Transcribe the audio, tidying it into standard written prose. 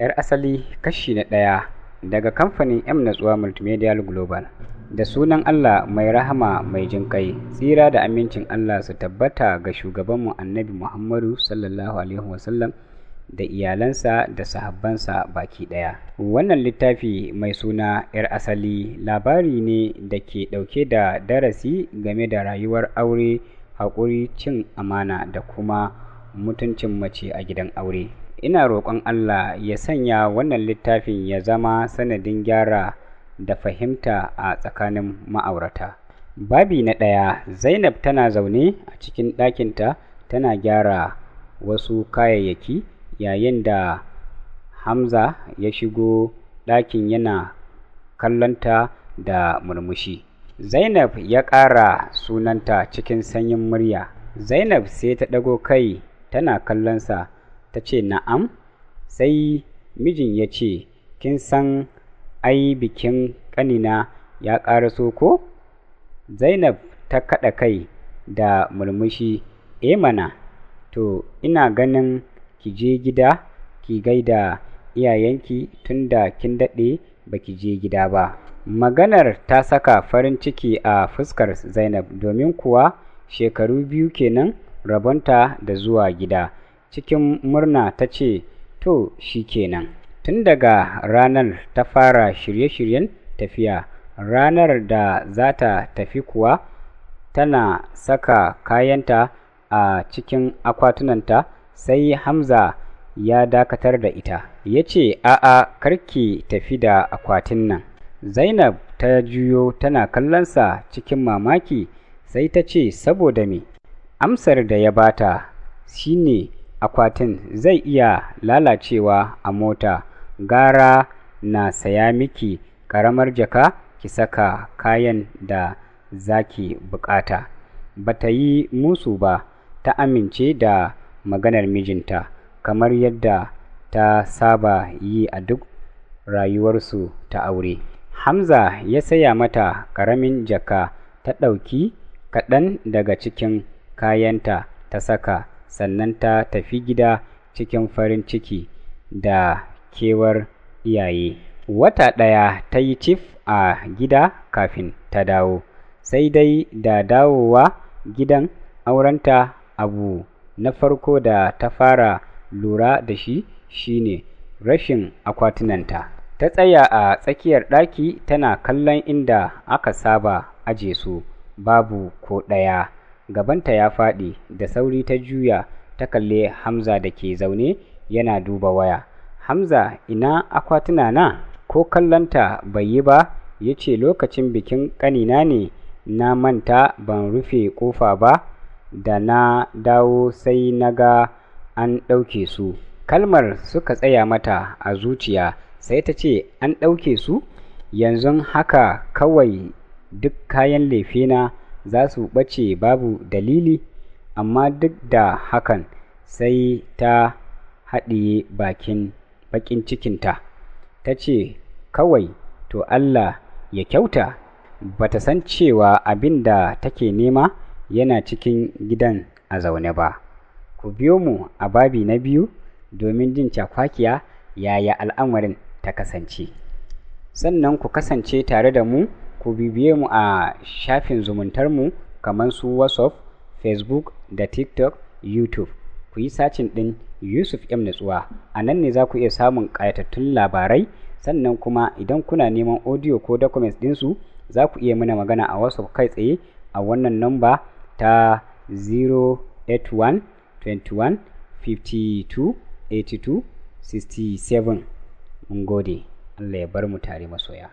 'Yar asali kashi na ɗaya daga kamfanin M Natsuwa Multimedia Global. Da sunan Allah mai rahama mai jin ƙai, tsira da amincin Allah su tabbata ga shugabanmu Annabi Muhammadu sallallahu alaihi wasallam da iyalansa da sahabbansa baki ɗaya. Wannan littafi mai suna 'Yar asali labari ne da ke ɗauke da darasi game da rayuwar aure, haƙuri, cin amana da kuma mutuncin mace a gidan aure. Ina roƙon Allah ya sanya wannan littafin ya zama sanadin gyara da fahimta a tsakanin ma'aurata. Babi na ɗaya, Zainab tana zaune a cikin ɗakinta tana gyara wasu kayayyaki yayin da Hamza ya shigo ɗakin yana kallonta da murmushi. Zainab ya ƙara sunanta cikin sanyin murya. Zainab sai ta ɗago kai tana kallonsa. Ta ce na'am, sai mijin ya ce, kin san ai bikin ƙanina ya ƙaraso ko? Zainab ta kaɗa kai da murmushi, mana, to ina ganin ki je gida ki gaida iyayenki tunda kin daɗe baki je gida ba. Maganar ta saka farin ciki a fuskar Zainab domin kuwa shekaru 2 kenan rabonta da zuwa gida. Cikin murna ta ce, to shi kenan. Tun daga ranar ta fara shirye-shiryen tafiya. Ranar da za ta tafi kuwa tana saka kayanta a cikin akwatunanta, sai Hamza ya dakatar da ita. Ya ce, a'a, karki tafi da akwatin nan. Zainab ta juyo tana kallonsa cikin mamaki, sai ta ce, saboda me? Amsar da ya bata shine akwatin zai iya lalacewa a mota, gara na saya miki ƙaramar jaka ki saka kayan da zaki buƙata. Bata yi musu ba, ta amince da maganar mijinta kamar yadda ta saba yi a duk rayuwarsu ta aure. Hamza ya saya mata ƙaramin jaka, ta ɗauki kaɗan daga cikin kayanta ta saka, sannan ta tafi gida cikin farin ciki da kewar iyaye. Wata ɗaya ta yi cif a gida kafin ta dawo, sai dai da dawowa gidan aurenta abu na farko da ta fara lura da shi shine rashin akwatunanta. Ta tsaya a tsakiyar ɗaki tana kallon inda aka saba aje su, babu ko ɗaya. Gabanta ya faɗi, da sauri ta juya ta kalle Hamza da ke zaune yana duba waya. Hamza, ina akwatuna na? Ko kallonta bai yi ba, ya ce lokacin bikin ƙanina ne na manta ban rufe ƙofa ba, da na dawo sai na ga an ɗauke su. Kalmar suka tsaya mata a zuciya, sai ta ce, an ɗauke su? Yanzu haka kawai duk kayan lefena za su ɓace babu dalili? Amma duk da hakan sai ta haɗiye baƙin cikinta. Ta ce, kawai to Allah ya kyauta. Bata san cewa abin da take nema yana cikin gidan a zaune ba. Ku biyo mu a babi na 2 domin jin cakwakiya yaya al'amarin ta kasance. Sannan ku kasance tare da mu, ku bibiye mu a shafin zumuntarmu kamar su WhatsApp, Facebook da TikTok, YouTube. Ku yi sacin ɗin Yusuf M Natsuwa. A nan ne za ku iya samun ƙayatattun labarai. Sannan kuma idan kuna neman audio ko documents ɗinsu, za ku iya mana magana a WhatsApp kai tsaye a wannan namba ta 081 21 52 82 67. Mun gode. Allah ya bar mu tare masoya.